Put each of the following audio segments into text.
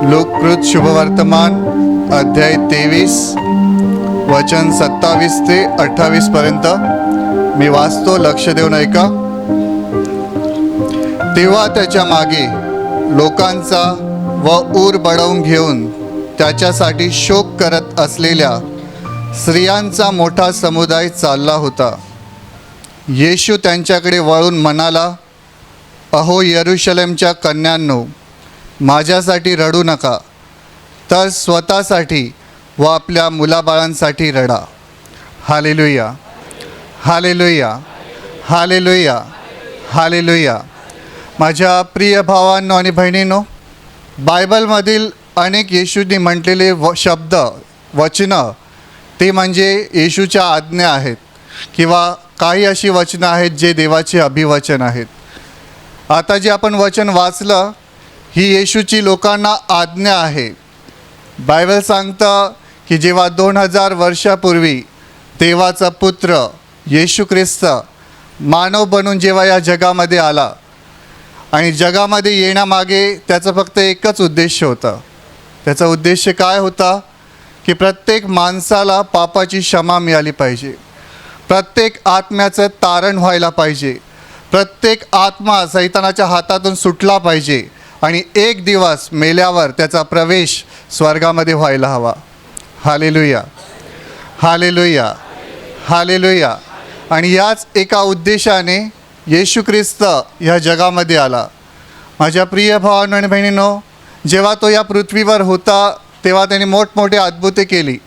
लोककृत शुभवर्तमान अध्याय 23 वचन 27 ते 28 पर्यंत मी वाचतो, लक्ष देऊन ऐका. तेव्हा त्याच्या मागे लोकांचा व ऊर बडवून घेऊन त्याच्यासाठी शोक करत असलेल्या स्त्रियांचा मोठा समुदाय चालला होता. येशू त्यांच्याकडे वळून म्हणाला, अहो यरूशलेमच्या कन्यांनो, माझ्यासाठी रडू नका, तर स्वतःसाठी व आपल्या मुलाबाळांसाठी रडा. Hallelujah, hallelujah, hallelujah, hallelujah. माझ्या प्रिय भावांनो आणि बहिणींनो, बायबलमधील अनेक येशूंनी म्हटलेले शब्द, वचनं, ते म्हणजे येशूच्या आज्ञा आहेत किंवा काही अशी वचनं आहेत जे देवाचे अभिवचन आहेत. आता जे आपण वचन वाचलं, ही येशूची लोकांना आज्ञा आहे. बायबल सांगतं की जेव्हा 2000 वर्षापूर्वी देवाचा पुत्र येशू ख्रिस्त मानव बनून जेव्हा या जगामध्ये आला, आणि जगामध्ये येण्यामागे त्याचा फक्त एकच उद्देश होता. त्याचा उद्देश काय होता? की प्रत्येक माणसाला पापाची क्षमा मिळाली पाहिजे, प्रत्येक आत्म्याचं तारण व्हायला पाहिजे, प्रत्येक आत्मा सैतानाच्या हातातून सुटला पाहिजे आणि एक दिवस मेल्यावर त्याचा प्रवेश स्वर्गामध्ये व्हायला हवा. Hallelujah, hallelujah, hallelujah. आणि याच एका उद्देशाने येशू ख्रिस्त ह्या जगामध्ये आला. माझ्या प्रिय भावांनो आणि बहिणींनो, जेव्हा तो या पृथ्वीवर होता तेव्हा त्याने मोठमोठे अद्भुते केली,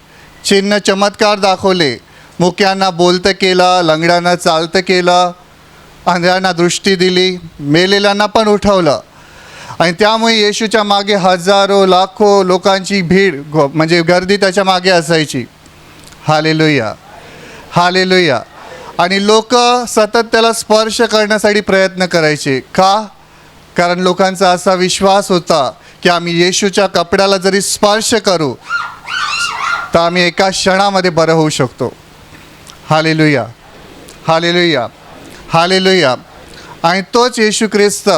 चिन्ह चमत्कार दाखवले, मुक्यांना बोलतं केलं, लंगड्यांना चालतं केलं, आंधळ्यांना दृष्टी दिली, मेलेल्यांना पण उठवलं. आणि त्यामुळे येशूच्या मागे हजारो लाखो लोकांची भीड म्हणजे गर्दी त्याच्या मागे असायची. Hallelujah, hallelujah. आणि लोक सतत त्याला स्पर्श करण्यासाठी प्रयत्न करायचे. का? कारण लोकांचा असा विश्वास होता की आम्ही येशूच्या कपड्याला जरी स्पर्श करू तर आम्ही एका क्षणामध्ये बरं होऊ शकतो. Hallelujah, hallelujah, hallelujah. आणि तोच येशू ख्रिस्त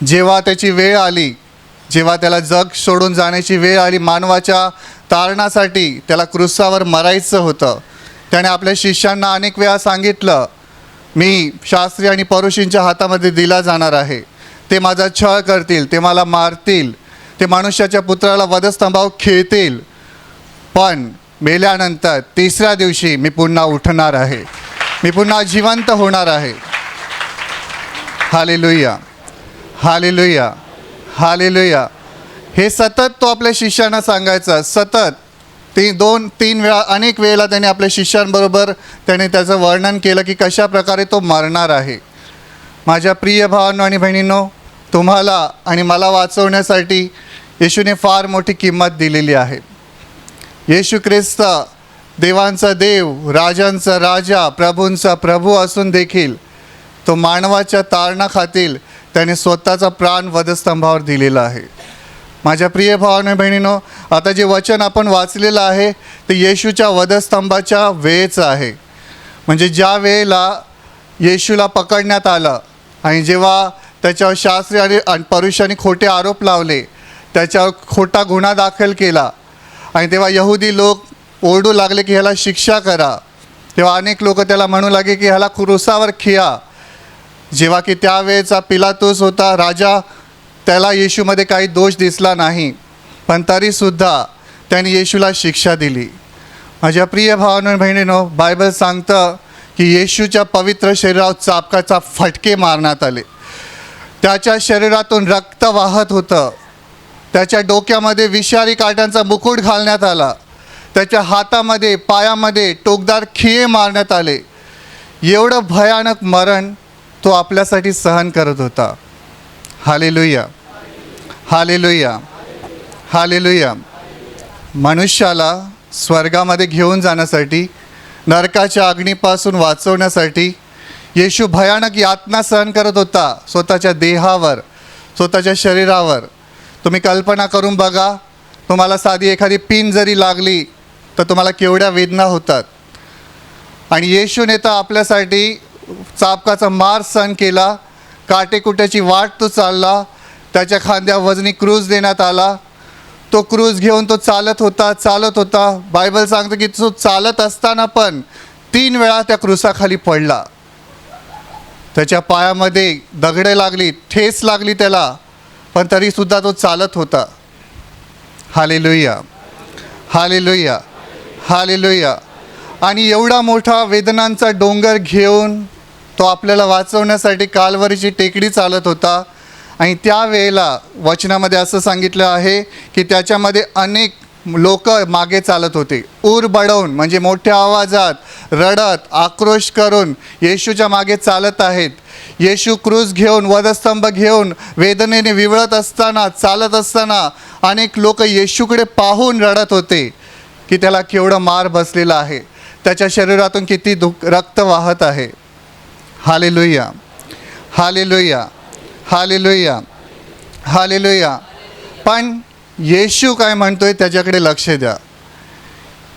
जेव्हा त्याची वेळ आली, जेव्हा त्याला जग सोडून जाण्याची वेळ आली, मानवाच्या तारणासाठी त्याला क्रूसावर मरायचं होतं, त्याने आपल्या शिष्यांना अनेक वेळा सांगितलं, मी शास्त्री आणि परुषींच्या हातामध्ये दिला जाणार आहे, ते माझा छळ करतील, ते मला मारतील, ते मनुष्याच्या पुत्राला वधस्तंभावर खेळतील, पण मेल्यानंतर तिसऱ्या दिवशी मी पुन्हा उठणार आहे, मी पुन्हा जिवंत होणार आहे. Hallelujah, hallelujah, hallelujah. हे सतत तो आपल्या शिष्यांना सांगायचा. सतत 2-3 वेळा, अनेक वेळेला त्याने आपल्या शिष्यांबरोबर त्याने त्याचं वर्णन केलं की कशा प्रकारे तो मरणार आहे. माझ्या प्रिय भावांनो आणि बहिणींनो, तुम्हाला आणि मला वाचवण्यासाठी येशूने फार मोठी किंमत दिलेली आहे. येशू ख्रिस्त देवांचा देव, राजांचा राजा, प्रभूंचा प्रभू असून देखील तो मानवाच्या तारणाखातील त्याने स्वतःचा प्राण वधस्तंभावर दिलेला आहे. माझ्या प्रिय भावांनो बहिणींनो, आता जे वचन आपण वाचलेलं आहे ते येशूच्या वधस्तंभाच्या वेळेचं आहे. म्हणजे ज्या वेळेला येशूला पकडण्यात आलं आणि जेव्हा त्याच्यावर शास्त्री आणि परुषांनी खोटे आरोप लावले, त्याच्यावर खोटा गुन्हा दाखल केला, आणि तेव्हा यहुदी लोक ओरडू लागले की ह्याला शिक्षा करा, तेव्हा अनेक लोक त्याला म्हणू लागले की ह्याला क्रूसावर खिया. जेव्हा की त्यावेळेचा पिलातूस होता राजा, त्याला येशूमध्ये काही दोष दिसला नाही, पण तरीसुद्धा त्याने येशूला शिक्षा दिली. माझ्या प्रिय भावांनो बहिणींनो, बायबल सांगतं की येशूच्या पवित्र शरीरावर चाबकाचा फटके मारण्यात आले, त्याच्या शरीरातून रक्त वाहत होतं, त्याच्या डोक्यामध्ये विषारी काट्यांचा मुकुट घालण्यात आला, त्याच्या हातामध्ये पायामध्ये टोकदार खिळे मारण्यात आले. एवढं भयानक मरण तो आपल्यासाठी सहन करत होता. Hallelujah, hallelujah, hallelujah. मनुष्याला स्वर्गामध्ये घेऊन जाण्यासाठी, नरकाच्या अग्नीपासून वाचवण्यासाठी येशू भयानक यातना सहन करत होता स्वतःच्या देहावर, स्वतःच्या शरीरावर. तुम्ही कल्पना करून बघा, तुम्हाला साधी एखादी पिन जरी लागली तर तुम्हाला केवढ्या वेदना होतात. आणि येशूने तर आपल्यासाठी चाबकाचा मार सहन केला, काटेकुट्याची वाट तो चालला, त्याच्या खांद्यावर वजनी क्रूज देण्यात आला. तो क्रूज घेऊन तो चालत होता. बायबल सांगतं की तो चालत असताना पण 3 वेळा त्या क्रूसाखाली पडला. त्याच्या पायामध्ये दगडे लागली, ठेस लागली त्याला, पण तरीसुद्धा तो चालत होता. Hallelujah, hallelujah, hallelujah. आणि एवढा मोठा वेदनांचा डोंगर घेऊन तो आपल्याला वाचवण्यासाठी काल्वरीची टेकडी चालत होता. आणि त्यावेळेला वचनामध्ये असं सांगितलं आहे की त्याच्यामध्ये अनेक लोक मागे चालत होते. ऊर बडवून म्हणजे मोठ्या आवाजात रडत आक्रोश करून येशूच्या मागे चालत आहेत. येशू क्रूज घेऊन, वधस्तंभ घेऊन वेदनेने विवळत असताना, चालत असताना अनेक लोक येशूकडे पाहून रडत होते की त्याला केवढं मार बसलेला आहे, त्याच्या शरीरातून किती रक्त वाहत आहे. Hallelujah, hallelujah, hallelujah, hallelujah. पण येशू काय म्हणतोय त्याच्याकडे लक्ष द्या.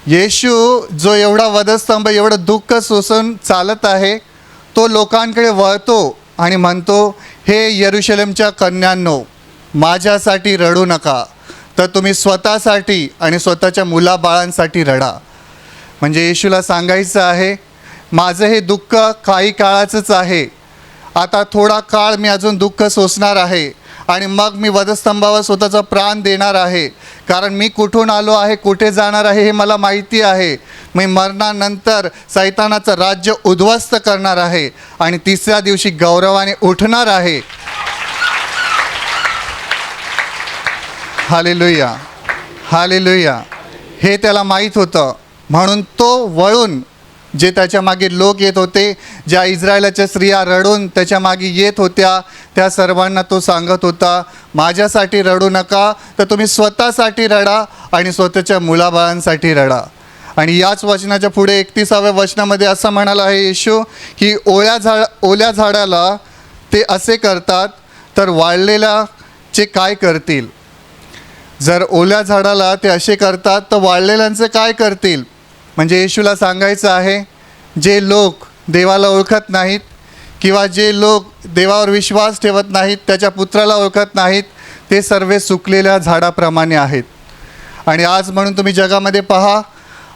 येशू जो एवढा वधस्तंभ, एवढं दुःख सोसून चालत आहे, तो लोकांकडे वळतो आणि म्हणतो, हे यरूशलेमच्या कन्यांनो, माझ्यासाठी रडू नका, तर तुम्ही स्वतःसाठी आणि स्वतःच्या मुलाबाळांसाठी रडा. म्हणजे येशूला सांगायचं आहे, माझं हे दुःख काही काळाचंच आहे. आता थोडा काळ मी अजून दुःख सोसणार आहे आणि मग मी वधस्तंभावर स्वतःचा प्राण देणार आहे. कारण मी कुठून आलो आहे, कुठे जाणार आहे हे मला माहिती आहे. मी मरणानंतर सैतानाचं राज्य उद्ध्वस्त करणार आहे आणि 3ऱ्या दिवशी गौरवाने उठणार आहे. Hallelujah, hallelujah. हे त्याला माहीत होतं. म्हणून तो वळून, जे त्याच्या मागे लोक येत होते, ज्या इस्रायलाच्या स्त्रिया रडून त्याच्या मागे येत होत्या, त्या सर्वांना तो सांगत होता, माझ्यासाठी रडू नका, तर तुम्ही स्वतःसाठी रडा आणि स्वतःच्या मुलाबाळांसाठी रडा. आणि याच वचनाच्या पुढे 31व्या वचनामध्ये असं म्हणाला आहे येशू की ओल्या झाडाला ते असे करतात तर वाळलेल्याचे काय करतील. जर ओल्या झाडाला ते असे करतात तर वाळलेल्यांचे काय करतील. म्हणजे येशूला सांगायचं आहे, जे लोक देवाला ओळखत नाहीत किंवा जे लोक देवावर विश्वास ठेवत नाहीत, त्याच्या पुत्राला ओळखत नाहीत, ते सर्व सुकलेल्या झाडाप्रमाणे आहेत. आणि आज म्हणून तुम्ही जगामध्ये पहा,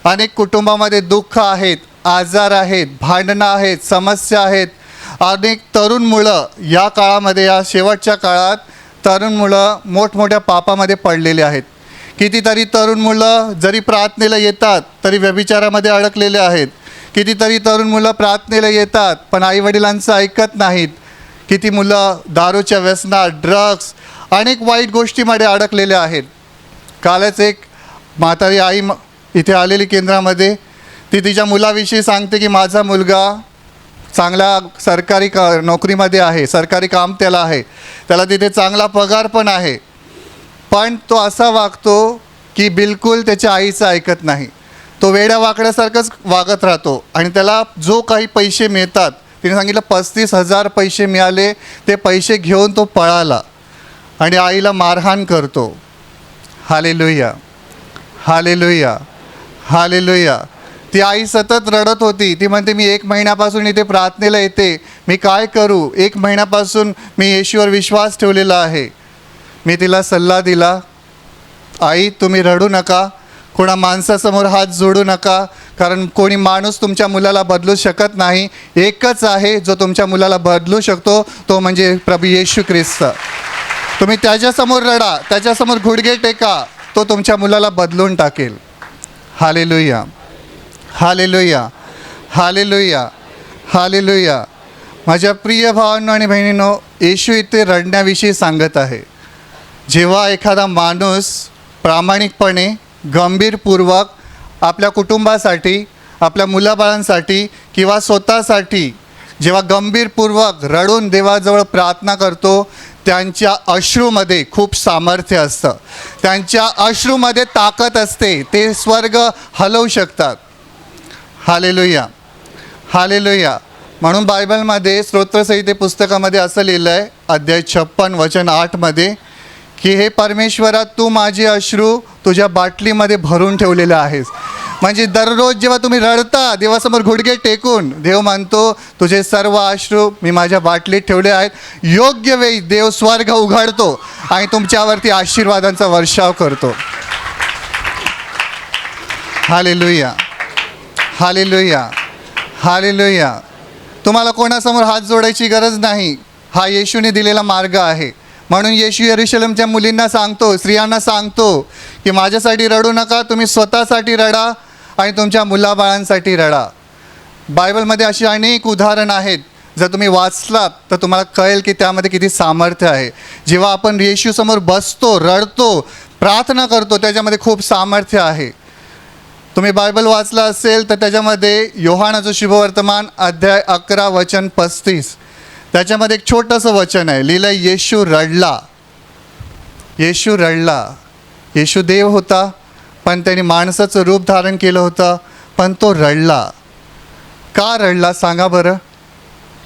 अनेक कुटुंबामध्ये दुःख आहेत, आजार आहेत, भांडणं आहेत, समस्या आहेत. अनेक तरुण मुलं या काळामध्ये, या शेवटच्या काळात तरुण मुलं मोठमोठ्या पापामध्ये पडलेले आहेत. कितीतरी तरुण मुलं जरी प्रार्थनेला येतात तरी व्यभिचारामध्ये अडकलेले आहेत. कितीतरी तरुण मुलं प्रार्थनेला येतात पण आईवडिलांचं ऐकत नाहीत. किती मुलं दारूच्या व्यसनात, ड्रग्स, अनेक वाईट गोष्टीमध्ये अडकलेले आहेत. कालच एक म्हातारी आई इथे आलेली केंद्रामध्ये, ती तिच्या मुलाविषयी सांगते की माझा मुलगा चांगला सरकारी नोकरीमध्ये आहे, सरकारी काम त्याला आहे, त्याला तिथे चांगला पगार पण आहे, पण तो असा वागतो की बिलकुल त्याच्या आईचं ऐकत नाही. तो वेड्या वाकड्यासारखंच वागत राहतो आणि त्याला जो काही पैसे मिळतात, तिने सांगितलं 35,000 पैसे मिळाले, ते पैसे घेऊन तो पळाला आणि आईला मारहाण करतो. Hallelujah, hallelujah, hallelujah. ती आई सतत रडत होती. ती म्हणते, मी 1 महिन्यापासून इथे प्रार्थनेला येते, मी काय करू. 1 महिन्यापासून मी येशूवर विश्वास ठेवलेला आहे. मी तिला सल्ला दिला, आई तुम्ही रडू नका, कोणा माणसासमोर हात जोडू नका, कारण कोणी माणूस तुमच्या मुलाला बदलू शकत नाही. एकच आहे जो तुमच्या मुलाला बदलू शकतो, तो म्हणजे प्रभू येशू ख्रिस्त. तुम्ही त्याच्यासमोर रडा, त्याच्यासमोर गुडघे टेका, तो तुमच्या मुलाला बदलून टाकेल. Hallelujah, hallelujah, hallelujah, hallelujah. माझ्या प्रिय भावांनो आणि बहिणींनो, येशू इथे रडण्याविषयी सांगत आहे. जेव्हा एखादा माणूस प्रामाणिकपणे, गंभीरपूर्वक आपल्या कुटुंबासाठी, आपल्या मुलाबाळांसाठी किंवा स्वतःसाठी जेव्हा गंभीरपूर्वक रडून देवाजवळ प्रार्थना करतो, त्यांच्या अश्रूमध्ये खूप सामर्थ्य असतं, त्यांच्या अश्रूमध्ये ताकद असते, ते स्वर्ग हलवू शकतात. Hallelujah, hallelujah. म्हणून बायबलमध्ये स्तोत्रसंहिते पुस्तकामध्ये असं लिहिलं आहे, अध्याय 56 वचन 8मध्ये की हे परमेश्वरा, तू माझे अश्रू तुझ्या बाटलीमध्ये भरून ठेवलेलं आहेस. म्हणजे दररोज जेव्हा तुम्ही रडता देवासमोर गुडघे टेकून, देव म्हणतो तुझे सर्व अश्रू मी माझ्या बाटलीत ठेवले आहेत. योग्य वेळी देव स्वर्ग उघडतो आणि तुमच्यावरती आशीर्वादांचा वर्षाव करतो. Hallelujah, hallelujah, hallelujah. तुम्हाला कोणासमोर हात जोडायची गरज नाही. हा येशूने दिलेला मार्ग आहे. म्हणून येशू यरूशलेमच्या मुलींना सांगतो, स्त्रियांना सांगतो की माझ्यासाठी रडू नका, तुम्ही स्वतःसाठी रडा आणि तुमच्या मुलाबाळांसाठी रडा. बायबलमध्ये अशी अनेक उदाहरणं आहेत. जर तुम्ही वाचलात तर तुम्हाला कळेल की त्यामध्ये किती सामर्थ्य आहे. जेव्हा आपण येशूसमोर बसतो, रडतो, प्रार्थना करतो, त्याच्यामध्ये खूप सामर्थ्य आहे. तुम्ही बायबल वाचला असेल तर त्याच्यामध्ये योहानाचं शुभवर्तमान अध्याय 11 वचन 35, त्याच्यामध्ये एक छोटंसं वचन आहे, लिहिलं येशू रडला. येशू रडला. येशू देव होता, पण त्याने माणसाचं रूप धारण केलं होतं, पण तो रडला. का रडला सांगा बरं?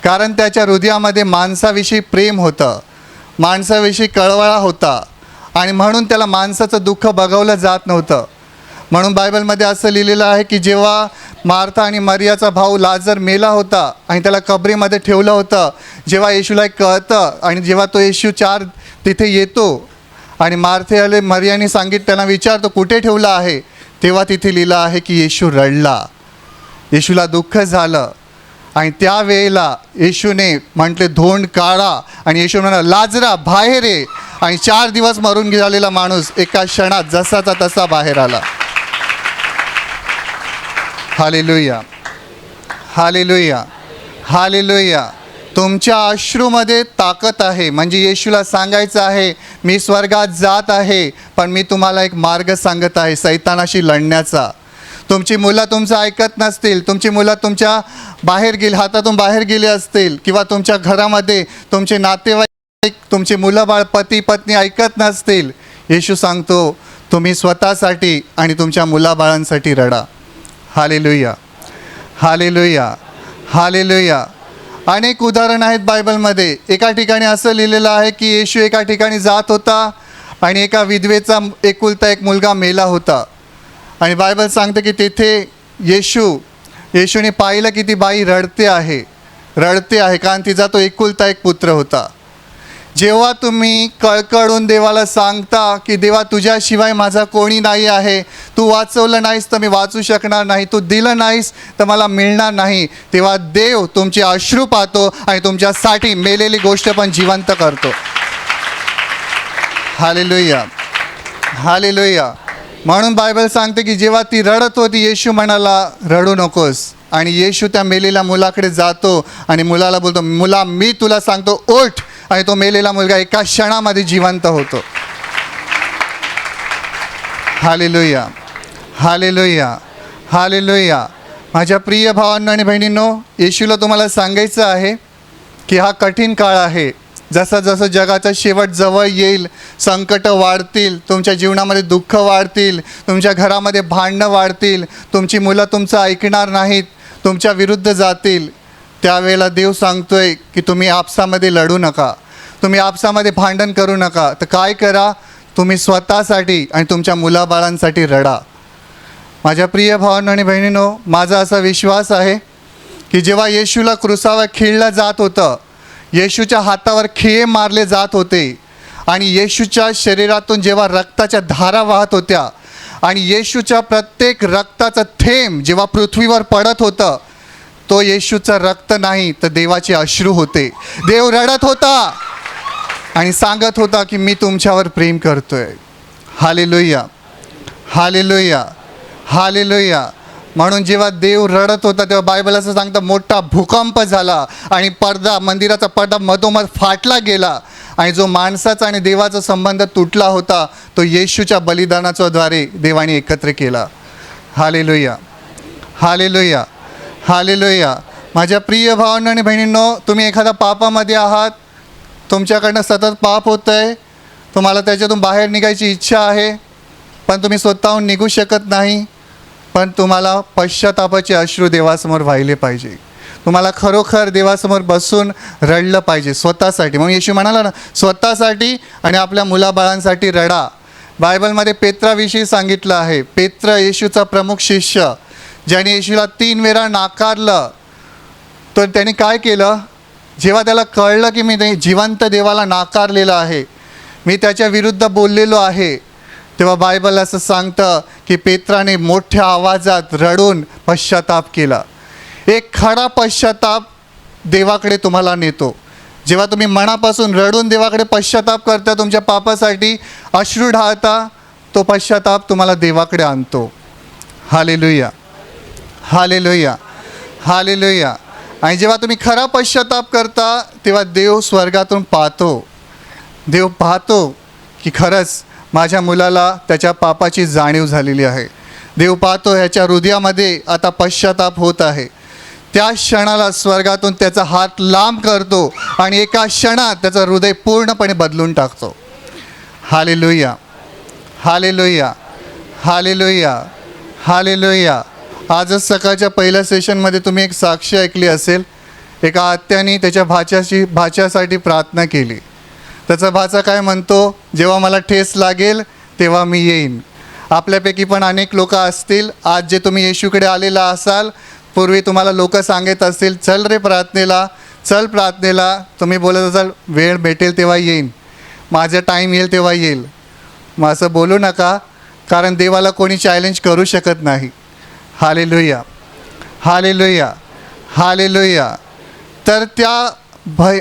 कारण त्याच्या हृदयामध्ये माणसाविषयी प्रेम होतं, माणसाविषयी कळवळा होता आणि म्हणून त्याला माणसाचं दुःख बघवलं जात नव्हतं. म्हणून बायबलमध्ये असं लिहिलेलं आहे की जेव्हा मार्था आणि मरियाचा भाऊ लाजर मेला होता आणि त्याला कबरीमध्ये ठेवलं होतं, जेव्हा येशूला एक कळतं आणि जेव्हा तो येशू तिथे येतो आणि मार्थेला मरियाने सांगितलं, त्यांना विचारतो कुठे ठेवलं आहे, तेव्हा तिथे लिहिलं आहे की येशू रडला. येशूला दुःख झालं आणि त्यावेळेला येशूने म्हटले धोंड काढा आणि येशू म्हणाला लाजरा बाहेर ये, आणि 4 दिवस मरून गेलेला माणूस एका क्षणात जसाचा तसा बाहेर आला. Hallelujah, hallelujah, hallelujah. तुमच्या अश्रूमध्ये ताकद आहे. म्हणजे येशूला सांगायचं आहे मी स्वर्गात जात आहे, पण मी तुम्हाला एक मार्ग सांगत आहे सैतानाशी लढण्याचा. तुमची मुलं तुमचं ऐकत नसतील, तुमची मुलं तुमच्या हातातून बाहेर गेली असतील, किंवा तुमच्या घरामध्ये तुमचे नातेवाईक, तुमचे मुलं बाळ, पती पत्नी ऐकत नसतील, येशू सांगतो तुम्ही स्वतःसाठी आणि तुमच्या मुलाबाळांसाठी रडा. Hallelujah, hallelujah, hallelujah. अनेक उदाहरणं आहेत बायबलमध्ये. एका ठिकाणी असं लिहिलेलं आहे की येशू एका ठिकाणी जात होता आणि एका विधवेचा एकुलता एक मुलगा मेला होता आणि बायबल सांगते की तेथे येशूने पाहिलं की ती बाई रडते आहे कारण तिचा तो एकुलता एक पुत्र होता. जेव्हा तुम्ही कळकळून देवाला सांगता की देवा तुझ्याशिवाय माझा कोणी नाही आहे, तू वाचवलं नाहीस तर मी वाचू शकणार नाही, तू दिलं नाहीस तर मला मिळणार नाही, तेव्हा देव तुमचे अश्रू पाहतो आणि तुमच्यासाठी मेलेली गोष्ट पण जिवंत करतो. Hallelujah, hallelujah. म्हणून बायबल सांगते की जेव्हा ती रडत होती येशू म्हणाला रडू नकोस, आणि येशू त्या मेलेल्या मुलाकडे जातो आणि मुलाला बोलतो मुला मी तुला सांगतो उठ, आणि तो मेलेला मुलगा एका क्षणामध्ये जिवंत होतो. Hallelujah, hallelujah, hallelujah. माझ्या प्रिय भावांनो आणि बहिणींनो, येशूला तुम्हाला सांगायचं आहे की हा कठीण काळ आहे. जसं जसं जगाचा शेवट जवळ येईल, संकट वाढतील, तुमच्या जीवनामध्ये दुःख वाढतील, तुमच्या घरामध्ये भांडणं वाढतील, तुमची मुलं तुमचं ऐकणार नाहीत, तुमच्या विरुद्ध जातील, त्यावेळेला देव सांगतोय की तुम्ही आपसामध्ये लढू नका, तुम्ही आपसामध्ये भांडण करू नका. तर काय करा, तुम्ही स्वतःसाठी आणि तुमच्या मुलाबाळांसाठी रडा. माझ्या प्रिय भावांनो आणि बहिणींनो, माझा असा विश्वास आहे की जेव्हा येशूला क्रुसावर खिळलं जात होतं, येशूच्या हातावर खिळे मारले जात होते आणि येशूच्या शरीरातून जेव्हा रक्ताच्या धारा वाहत होत्या आणि येशूच्या प्रत्येक रक्ताचं थेंब जेव्हा पृथ्वीवर पडत होतं, तो येशूचं रक्त नाही तर देवाचे अश्रू होते. देव रडत होता आणि सांगत होता की मी तुमच्यावर प्रेम करतोय. Hallelujah, hallelujah, hallelujah. म्हणून जेव्हा देव रडत होता तेव्हा बायबल असं सांगतं मोठा भूकंप झाला आणि मंदिराचा पडदा मधोमध फाटला गेला आणि जो माणसाचा आणि देवाचा संबंध तुटला होता तो येशूच्या बलिदानाच्या द्वारे देवाने एकत्र केला. Hallelujah, hallelujah, hallelujah. माझ्या प्रिय भावांनो आणि बहिणींनो, तुम्ही एखाद्या पापामध्ये आहात, तुमच्याकडनं सतत पाप होतं आहे, तुम्हाला त्याच्यातून बाहेर निघायची इच्छा आहे, पण तुम्ही स्वतःहून निघू शकत नाही, पण तुम्हाला पश्चातापाचे अश्रू देवासमोर वाहिले पाहिजे. तुम्हाला खरोखर देवासमोर बसून रडलं पाहिजे स्वतःसाठी. म्हणून येशू म्हणाला ना, स्वतःसाठी आणि आपल्या मुलाबाळांसाठी रडा. बायबलमध्ये पेत्राविषयी सांगितलं आहे. पेत्र येशूचा प्रमुख शिष्य, ज्याने येशूला 3 वेळा नाकारलं. तर त्याने काय केलं? जेव्हा त्याला कळलं की मी जिवंत देवाला नाकारलेलं आहे, मी त्याच्या विरुद्ध बोललेलो आहे, तेव्हा बायबल असं सांगतं की पेत्राने मोठ्या आवाजात रडून पश्चाताप केला. एक खरा पश्चाताप देवाकडे तुम्हाला नेतो. जेव्हा तुम्ही मनापासून रडून देवाकडे पश्चाताप करता, तुमच्या पापासाठी अश्रू ढाळता, तो पश्चाताप तुम्हाला देवाकडे आणतो. Hallelujah, hallelujah, hallelujah. आणि जेव्हा तुम्ही खरा पश्चाताप करता, तेव्हा देव स्वर्गातून पाहतो. देव पाहतो की खरंच माझ्या मुलाला त्याच्या पापाची जाणीव झालेली आहे. देव पाहतो ह्याच्या हृदयामध्ये आता पश्चाताप होत आहे. त्या क्षणाला स्वर्गातून त्याचा हात लांब करतो आणि एका क्षणात त्याचं हृदय पूर्णपणे बदलून टाकतो. Hallelujah, hallelujah, hallelujah, hallelujah. आजच सकाळच्या पहिल्या सेशनमध्ये तुम्ही एक साक्ष ऐकली असेल. एका आत्याने त्याच्या भाच्यासाठी प्रार्थना केली. त्याचा भाचा काय म्हणतो? जेव्हा मला ठेस लागेल तेव्हा मी येईन. आपल्यापैकी पण अनेक लोक असतील, आज जे तुम्ही येशूकडे आलेला असाल, पूर्वी तुम्हाला लोक सांगत असतील, चल रे प्रार्थनेला, चल प्रार्थनेला. तुम्ही बोलत असाल, वेळ भेटेल तेव्हा येईन, माझा टाईम येईल तेव्हा येईल. मग असं बोलू नका, कारण देवाला कोणी चॅलेंज करू शकत नाही. Hallelujah, hallelujah, hallelujah. तर त्या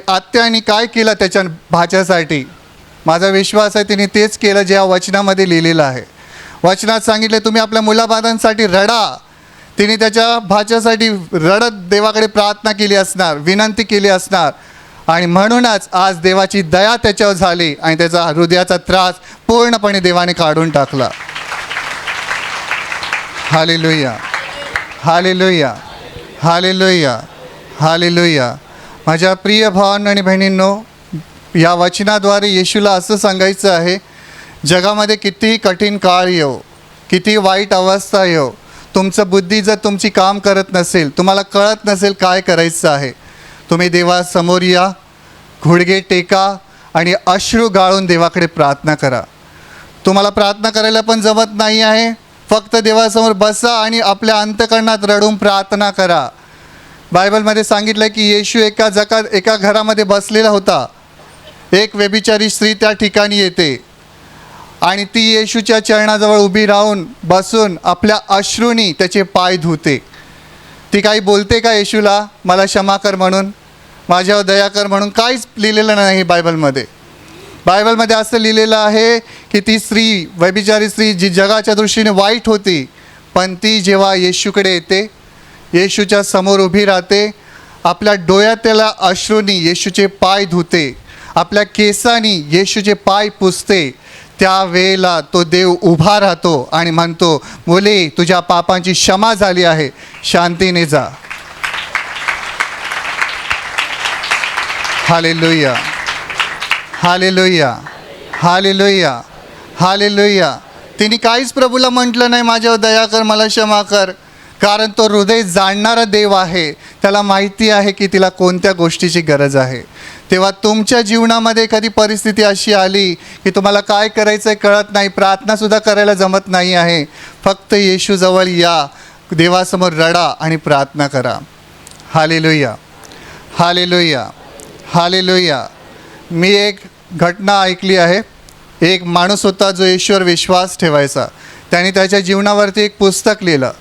आत्याने काय केलं त्याच्या भाच्यासाठी? माझा विश्वास आहे तिने तेच केलं जे या वचनामध्ये लिहिलेलं आहे. वचनात सांगितले, तुम्ही आपल्या मुलाबाळांसाठी रडा. तिने त्याच्या भाच्यासाठी रडत देवाकडे प्रार्थना केली असणार, विनंती केली असणार. आणि म्हणूनच आज देवाची दया त्याच्यावर झाली आणि त्याचा हृदयाचा त्रास पूर्णपणे देवाने काढून टाकला. Hallelujah, hallelujah, hallelujah, hallelujah. माझ्या प्रिय भावांनो आणि बहिणींनो, या वचनाद्वारे येशूला असं सांगायचं आहे, जगामध्ये कितीही कठीण काळ येऊ, किती वाईट अवस्था येऊ, तुमचं बुद्धी जर तुमची काम करत नसेल, तुम्हाला कळत नसेल काय करायचं आहे, तुम्ही देवासमोर या, घुडगे टेका आणि अश्रू गाळून देवाकडे प्रार्थना करा. तुम्हाला प्रार्थना करायला पण जमत नाही आहे, फक्त देवासमोर बसा आणि आपल्या अंतःकरणात रडून प्रार्थना करा. बायबलमध्ये सांगितलं की येशू एका घरामध्ये बसलेला होता. एक व्यभिचारी स्त्री त्या ठिकाणी येते आणि ती येशूच्या चरणाजवळ उभी राहून बसून आपल्या अश्रूंनी त्याचे पाय धुते. ती काही बोलते का येशूला, मला क्षमा कर म्हणून, माझ्यावर दया कर म्हणून? काहीच लिहिलेलं नाही बायबलमध्ये. बायबलमध्ये असं लिहिलेलं आहे की ती स्त्री, व्यभिचारी स्त्री, जी जगाच्या दृष्टीने वाईट होती, पण ती जेव्हा येशूकडे येते, येशूच्या समोर उभी राहते, आपल्या डोळ्यात त्याला अश्रूंनी येशूचे पाय धुते, आपल्या केसांनी येशूचे पाय पुसते, त्यावेळेला तो देव उभा राहतो आणि म्हणतो, मुले, तुझ्या पापांची क्षमा झाली आहे, शांतीने जा. Hallelujah, hallelujah, hallelujah, hallelujah. तिने काहीच प्रभूला म्हटलं नाही, माझ्यावर दया कर, मला क्षमा कर, कारण तो हृदय जाणणारा देव आहे. त्याला माहिती आहे की तिला कोणत्या गोष्टीची गरज आहे. तेव्हा तुमच्या जीवनामध्ये एखादी परिस्थिती अशी आली की तुम्हाला काय करायचं आहे कळत नाही, प्रार्थनासुद्धा करायला जमत नाही आहे, फक्त येशूजवळ या, देवासमोर रडा आणि प्रार्थना करा. Hallelujah, hallelujah, hallelujah. मी एक घटना ऐकली आहे. एक माणूस होता जो येशूवर विश्वास ठेवायचा. त्याने त्याच्या जीवनावरती एक पुस्तक लिहिलं.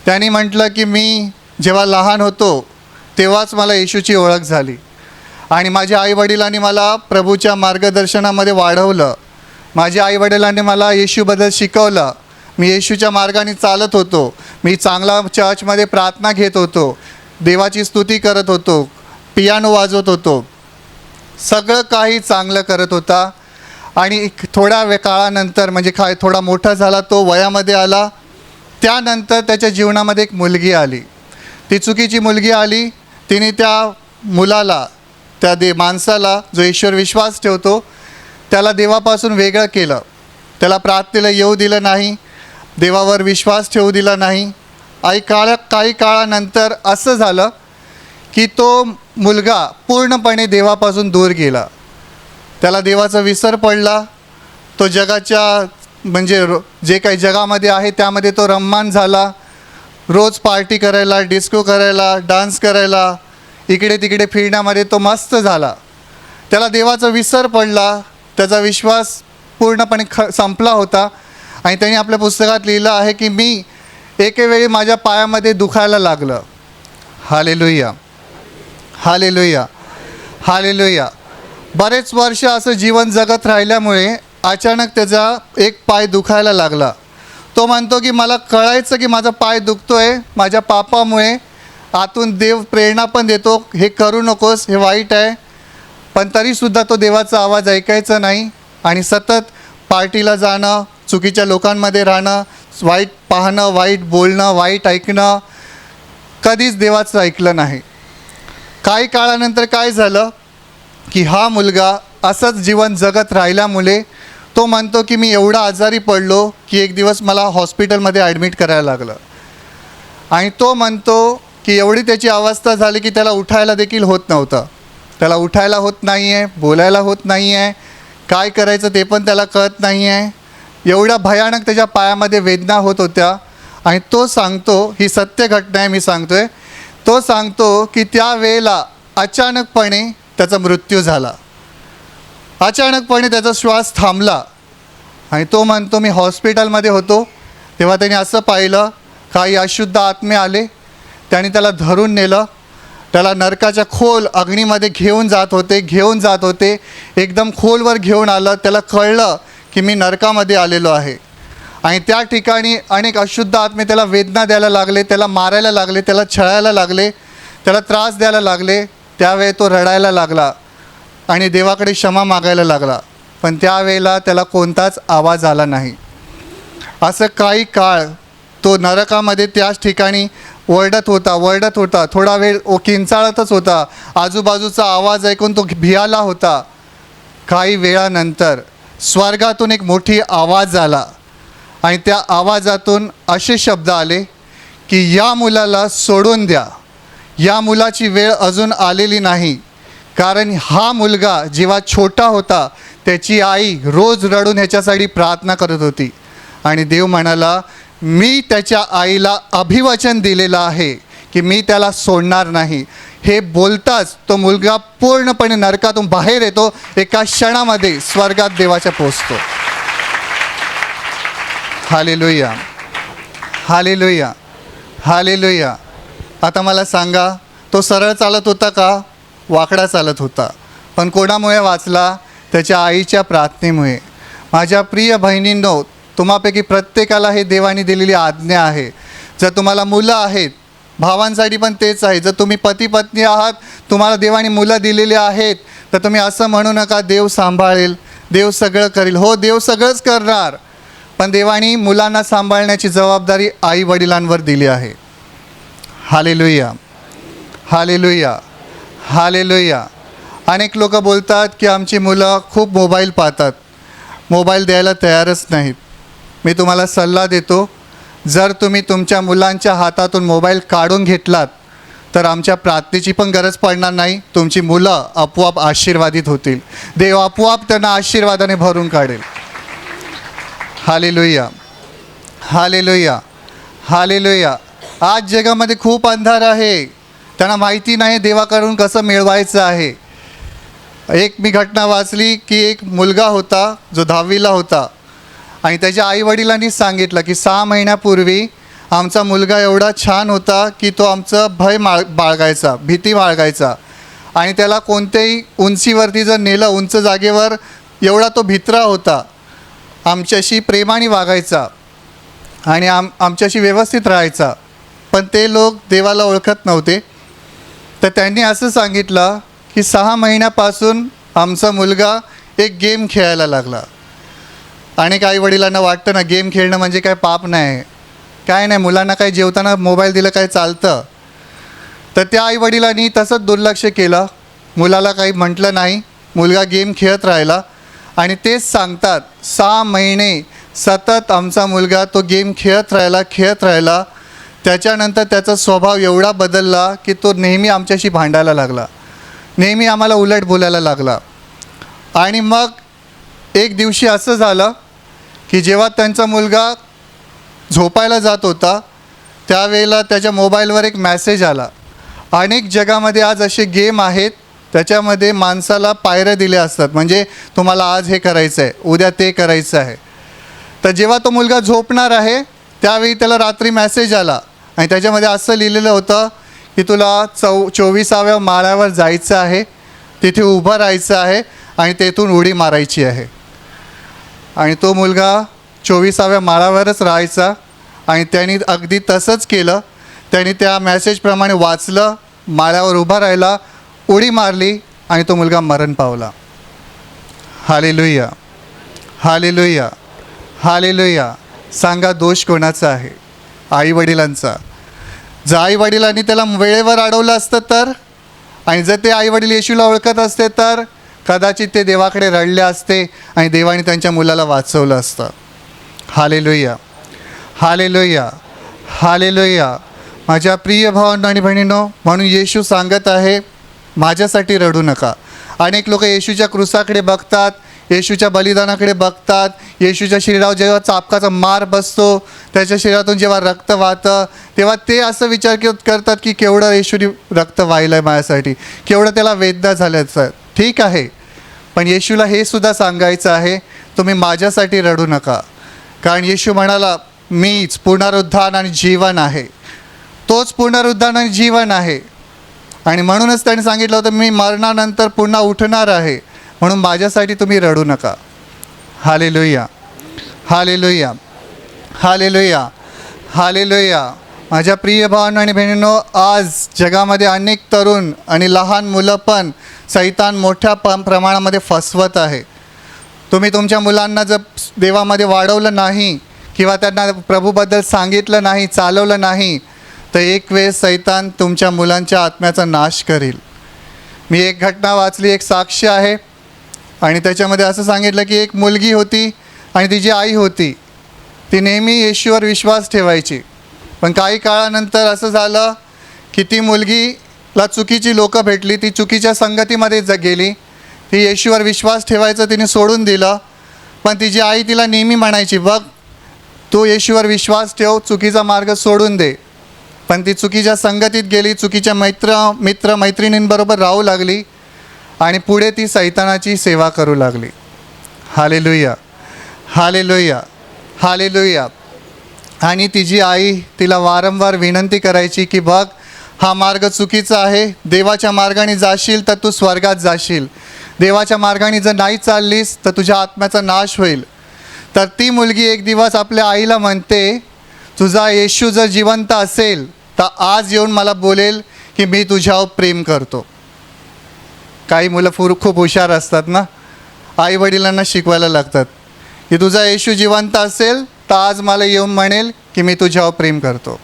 त्यांनी म्हटलं की मी जेव्हा लहान होतो तेव्हाच मला येशूची ओळख झाली आणि माझ्या आईवडिलांनी मला प्रभूच्या मार्गदर्शनामध्ये वाढवलं. माझ्या आईवडिलांनी मला येशूबद्दल शिकवलं. मी येशूच्या मार्गाने चालत होतो. मी चांगला चर्चमध्ये प्रार्थना घेत होतो, देवाची स्तुती करत होतो, पियानो वाजवत होतो, सगळं काही चांगलं करत होता. आणि थोड्या काळानंतर, म्हणजे थोडा मोठा झाला, तो वयामध्ये आला, त्यानंतर त्याच्या जीवनामध्ये एक मुलगी आली. ती चुकीची मुलगी आली. तिने त्या मुलाला, त्या माणसाला जो ईश्वर विश्वास ठेवतो, त्याला देवापासून वेगळं केलं. त्याला प्रार्थनेला येऊ दिलं नाही, देवावर विश्वास ठेवू दिला नाही. काही काळानंतर असं झालं की तो मुलगा पूर्णपणे देवापासून दूर गेला. त्याला देवाचा विसर पडला. तो जगाच्या म्हणजे जे काही जगामध्ये आहे त्यामध्ये तो रममाण झाला. रोज पार्टी करायला, डिस्को करायला, डान्स करायला, इकडे तिकडे फिरण्यामध्ये तो मस्त झाला. त्याला देवाचा विसर पडला, त्याचा विश्वास पूर्णपणे संपला होता. आणि त्यांनी आपल्या पुस्तकात लिहिलं आहे की मी एकेवेळी माझ्या पायामध्ये दुखायला लागलं. Hallelujah, hallelujah, hallelujah. बरेच वर्ष असं जीवन जगत राहिल्यामुळे अचानक त्याचा एक पाय दुखायला लागला. तो म्हणतो की मला कळायचं की माझा पाय दुखतोय माझ्या पापामुळे. आतून देव प्रेरणा पण देतो, हे करू नकोस, हे वाईट आहे. पण तरीसुद्धा तो देवाचा आवाज ऐकायचा नाही आणि सतत पार्टीला जाणं, चुकीच्या लोकांमध्ये राहणं, वाईट पाहणं, वाईट बोलणं, वाईट ऐकणं, कधीच देवाचं ऐकलं नाही. काही काळानंतर काय झालं की हा मुलगा असंच जीवन जगत राहिल्यामुळे तो म्हणतो की मी एवढा आजारी पडलो की एक दिवस मला हॉस्पिटलमध्ये ॲडमिट करायला लागलं. आणि तो म्हणतो की एवढी त्याची अवस्था झाली की त्याला उठायला देखील होत नव्हतं. त्याला उठायला होत नाही आहे, बोलायला होत नाही आहे, काय करायचं ते पण त्याला कळत नाही आहे. एवढ्या भयानक त्याच्या पायामध्ये वेदना होत होत्या. आणि तो सांगतो, ही सत्य घटना आहे मी सांगतो आहे, तो सांगतो की त्यावेळेला अचानकपणे त्याचा मृत्यू झाला. अचानकपणे त्याचा श्वास थांबला. आणि तो म्हणतो मी हॉस्पिटलमध्ये होतो तेव्हा त्याने असं पाहिलं, काही अशुद्ध आत्मे आले, त्याने त्याला धरून नेलं, त्याला नरकाच्या खोल अग्नीमध्ये घेऊन जात होते. एकदम खोलवर घेऊन आलं. त्याला कळलं की मी नरकामध्ये आलेलो आहे. आणि त्या ठिकाणी अनेक अशुद्ध आत्मे त्याला वेदना द्यायला लागले, त्याला मारायला लागले, त्याला छळायला लागले, त्याला त्रास द्यायला लागले. त्यावेळी तो रडायला लागला आणि देवाकडे क्षमा मागायला लागला. पण त्यावेळेला त्याला कोणताच आवाज आला नाही. असं काही काळ तो नरकामध्ये त्याच ठिकाणी ओरडत होता. थोडा वेळ किंचाळतच होता. आजूबाजूचा आवाज ऐकून तो भियाला होता. काही वेळानंतर स्वर्गातून एक मोठी आवाज आला आणि त्या आवाजातून असे शब्द आले की या मुलाला सोडून द्या, या मुलाची वेळ अजून आलेली नाही. कारण हा मुलगा जेव्हा छोटा होता त्याची आई रोज रडून ह्याच्यासाठी प्रार्थना करत होती. आणि देव म्हणाला मी त्याच्या आईला अभिवचन दिलेलं आहे की मी त्याला सोडणार नाही. हे बोलताच तो मुलगा पूर्णपणे नरकातून बाहेर येतो. एका क्षणामध्ये स्वर्गात देवाच्या पोचतो. Hallelujah, hallelujah, hallelujah. आता मला सांगा, तो सरळ चालत होता का वाकडा चालत होता? पण कोणामुळे वाचला? त्याच्या आईच्या प्रार्थनेमुळे. माझ्या प्रिय बहिणींनो, तुम्हापैकी प्रत्येकाला हे देवाने दिलेली आज्ञा आहे. जर तुम्हाला मुलं आहेत, भावांसाठी पण तेच आहे. जर तुम्ही पती पत्नी आहात, तुम्हाला देवाने मुलं दिलेली आहेत, तर तुम्ही असं म्हणू नका देव सांभाळेल, देव सगळं करेल. हो, देव सगळंच करणार, पण देवाने मुलांना सांभाळण्याची जबाबदारी आई वडिलांवर दिली आहे. Hallelujah, hallelujah, hallelujah. अनेक लोक बोलतात की आमची मुलं खूप मोबाईल पाहतात, मोबाईल द्यायला तयारच नाहीत. मी तुम्हाला सल्ला देतो, जर तुम्ही तुमच्या मुलांच्या हातातून मोबाईल काढून घेतलात तर आमच्या प्रार्थनेची पण गरज पडणार नाही. तुमची मुलं आपोआप आशीर्वादित होतील. देव आपोआप त्यांना आशीर्वादाने भरून काढेल. Hallelujah, hallelujah, hallelujah. आज जगामध्ये खूप अंधार आहे. त्यांना माहिती नाही देवाकडून कसं मिळवायचं आहे. एक मी घटना वाचली की एक मुलगा होता जो 10वीला होता आणि त्याच्या आईवडिलांनी सांगितलं की 6 महिन्यापूर्वी आमचा मुलगा एवढा छान होता की तो आमचं भय बाळगायचा, भीती बाळगायचा. आणि त्याला कोणत्याही उंचीवरती जर नेलं, उंच जागेवर, एवढा तो भित्रा होता. आमच्याशी प्रेमाने वागायचा आणि आमच्याशी व्यवस्थित राहायचा. पण ते लोक देवाला ओळखत नव्हते. तर त्यांनी असं सांगितलं की 6 महिन्यापासून आमचा मुलगा एक गेम खेळायला लागला. अनेक आईवडिलांना वाटतं ना, गेम खेळणं म्हणजे काय पाप नाही, काय नाही, मुलांना काय जेवताना मोबाईल दिलं काय चालतं. तर त्या आईवडिलांनी तसंच दुर्लक्ष केलं, मुलाला काही म्हटलं नाही. मुलगा गेम खेळत राहिला आणि तेच सांगतात 6 महिने सतत आमचा मुलगा तो गेम खेळत राहिला. त्याच्यानंतर त्याचा स्वभाव एवढा बदलला की तो नेहमी आमच्याशी भांडायला लागला, नेहमी आम्हाला उलट बोलायला लागला. आणि मग एक दिवशी असं झालं की जेव्हा त्यांचा मुलगा झोपायला जात होता त्यावेळेला त्याच्या मोबाईलवर एक मेसेज आला. अनेक जगामध्ये आज असे गेम आहेत त्याच्यामध्ये माणसाला पायऱ्या दिल्या असतात, म्हणजे तुम्हाला आज हे करायचं आहे, उद्या ते करायचं आहे. तर जेव्हा तो मुलगा झोपणार आहे त्यावेळी त्याला रात्री मेसेज आला आणि त्याच्यामध्ये असं लिहिलेलं होतं की तुला 24व्या माळ्यावर जायचं आहे, तिथे उभं राहायचं आहे आणि तेथून उडी मारायची आहे. आणि तो मुलगा 24व्या माळ्यावरच राहायचा आणि त्यांनी अगदी तसंच केलं. त्यांनी त्या मेसेजप्रमाणे वाचलं, माळ्यावर उभा राहिला, उडी मारली आणि तो मुलगा मरण पावला. Hallelujah, hallelujah, hallelujah. सांगा दोष कोणाचा आहे? आईवडिलांचा. जर आईवडिलांनी त्याला वेळेवर अडवलं असतं तर, आणि जर ते आईवडील येशूला ओळखत असते तर कदाचित ते देवाकडे रडले असते आणि देवाने त्यांच्या मुलाला वाचवलं असतं. Hallelujah, hallelujah, hallelujah. माझ्या प्रिय भावांनो आणि बहिणींनो, म्हणून येशू सांगत आहे माझ्यासाठी रडू नका. अनेक लोक येशूच्या क्रूसाकडे बघतात, येशूच्या बलिदानाकडे बघतात, येशूच्या शरीरावर जेव्हा चापकाचा मार बसतो, त्याच्या शरीरातून जेव्हा रक्त वाहतं तेव्हा ते असं विचार करतात की केवढं येशूने रक्त वाहिलं आहे माझ्यासाठी, केवढं त्याला वेदना झाल्याचं. ठीक आहे, पण येशूला हे सुद्धा सांगायचं आहे तुम्ही माझ्यासाठी रडू नका. कारण येशू म्हणाला मीच पुनरुत्थान आणि जीवन आहे. तोच पुनरुत्थान आणि जीवन आहे आणि म्हणूनच त्याने सांगितलं होतं मी मरणानंतर पुन्हा उठणार आहे, म्हणून माझ्यासाठी तुम्ही रडू नका. Hallelujah, hallelujah, hallelujah, hallelujah. माझ्या प्रिय भावांनो आणि बहिणींनो, आज जगामध्ये अनेक तरुण आणि लहान मुलं पण सैतान मोठ्या प्रमाणामध्ये फसवत आहे. तुम्ही तुमच्या मुलांना जर देवामध्ये वाढवलं नाही किंवा त्यांना प्रभूबद्दल सांगितलं नाही, चालवलं नाही, तर एक वेळेस सैतान तुमच्या मुलांच्या आत्म्याचा नाश करेल. मी एक घटना वाचली, एक साक्ष आहे आणि त्याच्यामध्ये असं सांगितलं की एक मुलगी होती आणि तिची आई होती. ती नेहमी येशूवर विश्वास ठेवायची, पण काही काळानंतर असं झालं की ती मुलगीला चुकीची लोकं भेटली, ती चुकीच्या संगतीमध्ये गेली. ती येशूवर विश्वास ठेवायचं तिने सोडून दिलं. पण तिची आई तिला नेहमी म्हणायची बघ तू येशूवर विश्वास ठेव, चुकीचा मार्ग सोडून दे. पण ती चुकीच्या संगतीत गेली, चुकीच्या मित्र मैत्रिणींबरोबर राहू लागली आणि पुढे ती सैतानाची सेवा करू लागली. Hallelujah, hallelujah, hallelujah. आणि तिची आई तिला वारंवार विनंती करायची की बघ हा मार्ग चुकीचा आहे, देवाच्या मार्गाने जाशील तर तू स्वर्गात जाशील, देवाच्या मार्गाने जर नाही चाललीस तर तुझ्या आत्म्याचा नाश होईल. तर ती मुलगी एक दिवस आपल्या आईला म्हणते तुझा येशू जर जिवंत असेल तर आज येऊन मला बोलेल की मी तुझ्यावर प्रेम करतो. काही मुलं खूप हुशार असतात ना, आईवडिलांना शिकवायला लागतात की तुझा येशू जिवंत असेल तर आज मला येऊन म्हणेल की मी तुझ्यावर प्रेम करतो.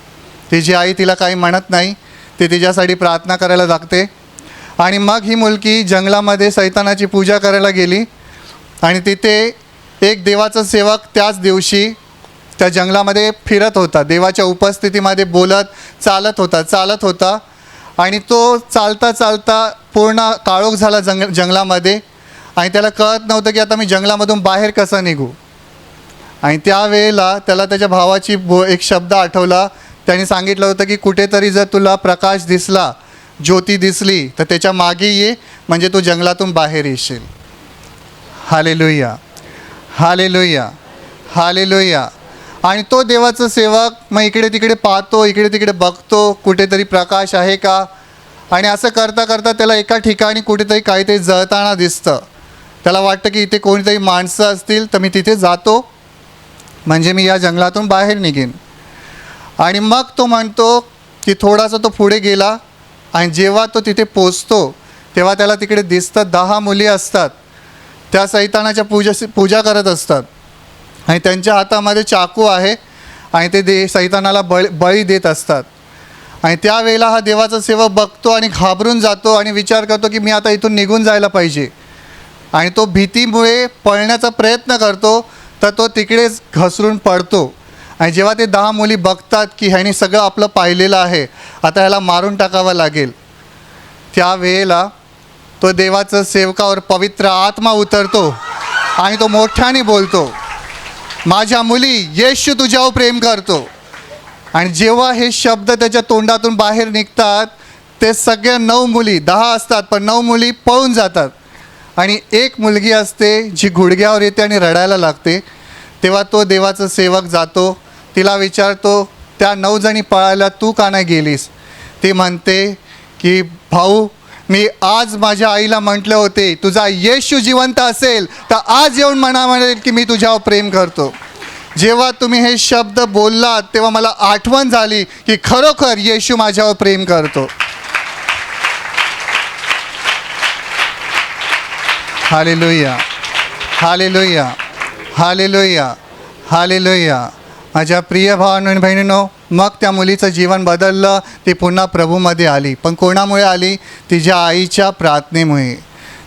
तिची आई तिला काही म्हणत नाही, ती तिच्यासाठी प्रार्थना करायला लागते. आणि मग ही मुलगी जंगलामध्ये सैतानाची पूजा करायला गेली आणि तिथे एक देवाचा सेवक त्याच दिवशी त्या जंगलामध्ये फिरत होता, देवाच्या उपस्थितीमध्ये बोलत चालत होता आणि तो चालता चालता पूर्ण काळोख झाला जंगलामध्ये आणि त्याला कळत नव्हतं की आता मी जंगलामधून बाहेर कसं निघू. आणि त्यावेळेला त्याला त्याच्या भावाची एक शब्द आठवला. त्याने सांगितलं होतं की कुठेतरी जर तुला प्रकाश दिसला, ज्योती दिसली तर त्याच्या मागे ये, म्हणजे तू जंगलातून बाहेर येशील. Hallelujah, hallelujah, hallelujah. आणि तो देवाचा सेवक मग इकडे तिकडे पाहतो, इकडे तिकडे बघतो कुठेतरी प्रकाश आहे का. आणि असं करता करता त्याला एका ठिकाणी कुठेतरी काहीतरी जळताना दिसतं. त्याला वाटतं की इथे कोणीतरी माणसं असतील तर मी तिथे जातो, म्हणजे मी या जंगलातून बाहेर निघेन. आणि मग तो म्हणतो की थोडासा तो पुढे गेला आणि जेव्हा तो तिथे पोचतो तेव्हा त्याला तिकडे दिसतं 10 मुली असतात, त्या सैतानाच्या पूजा करत असतात आणि त्यांच्या हातामध्ये चाकू आहे आणि ते सैतानाला बळी देत असतात. आणि त्यावेळेला हा देवाचा सेवक बघतो आणि घाबरून जातो आणि विचार करतो की मी आता इथून निघून जायला पाहिजे. आणि तो भीतीमुळे पळण्याचा प्रयत्न करतो तर तो तिकडेच घसरून पडतो. आणि जेव्हा ते 10 मुली बघतात की ह्याने सगळं आपलं पाहिलेलं आहे, आता ह्याला मारून टाकावं लागेल, त्यावेळेला तो देवाचं सेवकावर पवित्र आत्मा उतरतो आणि तो मोठ्याने बोलतो माझ्या मुली, येशू तुझ्यावर प्रेम करतो. आणि जेव्हा हे शब्द त्याच्या तोंडातून बाहेर निघतात, ते सगळ्या 9 मुली, 10 असतात पण 9 मुली पळून जातात. आणि एक मुलगी असते जी गुडघ्यावर येते आणि रडायला लागते. तेव्हा तो देवाचा सेवक जातो, तिला विचारतो, त्या 9 जणी पळायला तू का नाही गेलीस? ती म्हणते की भाऊ, मी आज माझ्या आईला म्हटले होते तुझा येशू जिवंत असेल तर आज येऊन म्हणेल की मी तुझ्यावर प्रेम करतो. जेव्हा तुम्ही हे शब्द बोललात तेव्हा मला आठवण झाली की खरोखर येशू माझ्यावर प्रेम करतो. Hallelujah, hallelujah, hallelujah, hallelujah. माझ्या प्रिय भावांनो आणि बहिणींनो, मग त्या मुलीचं जीवन बदललं. ती पुन्हा प्रभूमध्ये आली. पण कोणामुळे आली? तिच्या आईच्या प्रार्थनेमुळे.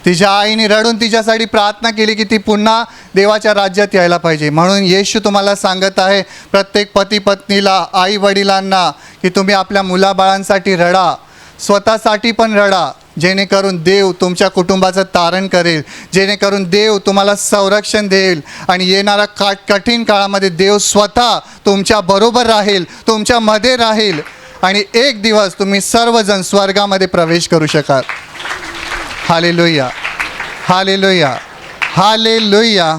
तिच्या आईने रडून तिच्यासाठी प्रार्थना केली की ती पुन्हा देवाच्या राज्यात यायला पाहिजे. म्हणून येशू तुम्हाला सांगत आहे, प्रत्येक पती पत्नीला, आई वडिलांना, की तुम्ही आपल्या मुलाबाळांसाठी रडा, स्वतःसाठी पण रडा, जेणेकरून देव तुमच्या कुटुंबाचं तारण करेल, जेणेकरून देव तुम्हाला संरक्षण देईल. आणि येणाऱ्या कठीण काळामध्ये देव स्वतः तुमच्या बरोबर राहील, तुमच्यामध्ये राहील. आणि एक दिवस तुम्ही सर्वजण स्वर्गामध्ये प्रवेश करू शकाल. Hallelujah, hallelujah, hallelujah,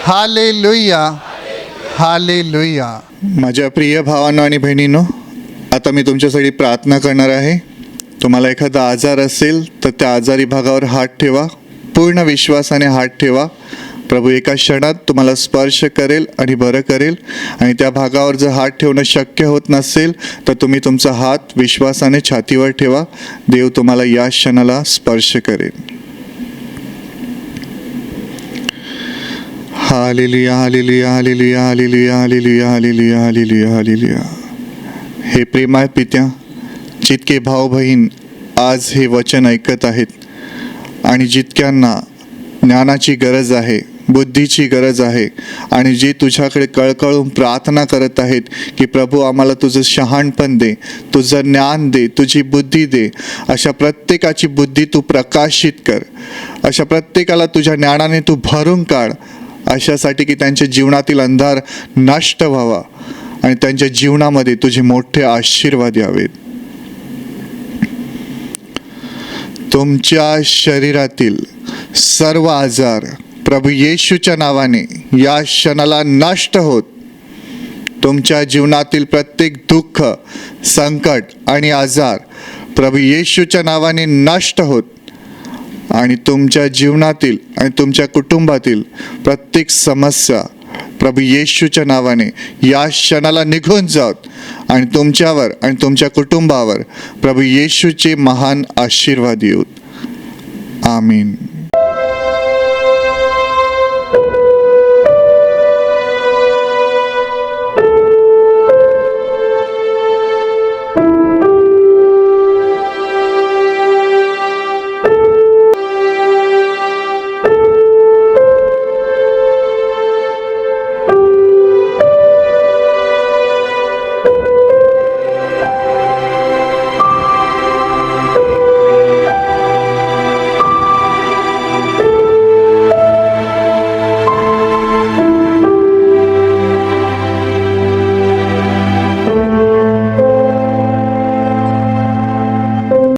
hallelujah, hallelujah. माझ्या प्रिय भावांनो आणि बहिणींनो, आता मी तुमच्यासाठी प्रार्थना करणार आहे. तुम्हाला एखादा आजार असेल तर त्या आजारी भागावर हात ठेवा. पूर्ण विश्वासाने हात ठेवा. प्रभू एका क्षणात तुम्हाला स्पर्श करेल आणि बरं करेल. आणि त्या भागावर जर हात ठेवणं शक्य होत नसेल तर तुम्ही तुमचा हात विश्वासाने छातीवर ठेवा. देव तुम्हाला या क्षणाला स्पर्श करेल. Hallelujah, hallelujah, hallelujah, hallelujah, hallelujah, hallelujah, hallelujah, hallelujah. हे प्रेमळ पित्या, जितके भाऊ बहीण आज हे वचन ऐकत आहेत आणि जितक्यांना ज्ञानाची गरज आहे, बुद्धीची गरज आहे, आणि जी तुझ्याकडे कळकळून प्रार्थना करत आहेत की प्रभू आम्हाला तुझं शहाणपण दे, तुझं ज्ञान दे, तुझी बुद्धी दे, अशा प्रत्येकाची बुद्धी तू प्रकाशित कर. अशा प्रत्येकाला तुझ्या ज्ञानाने तू भरून काढ, अशासाठी की त्यांच्या जीवनातील अंधार नष्ट व्हावा आणि त्यांच्या जीवनामध्ये तुझे मोठे आशीर्वाद यावेत. तुमच्या शरीरातील सर्व आजार प्रभू येशूच्या नावाने या क्षणाला नष्ट होत. तुमच्या जीवनातील प्रत्येक दुःख, संकट आणि आजार प्रभू येशूच्या नावाने नष्ट होत. आणि तुमच्या जीवनातील आणि तुमच्या कुटुंबातील प्रत्येक समस्या प्रभू येशूच्या नावाने या क्षणाला निघून जात आणि तुमच्यावर आणि तुमच्या कुटुंबावर प्रभू येशूचे महान आशीर्वाद येऊत. आमीन.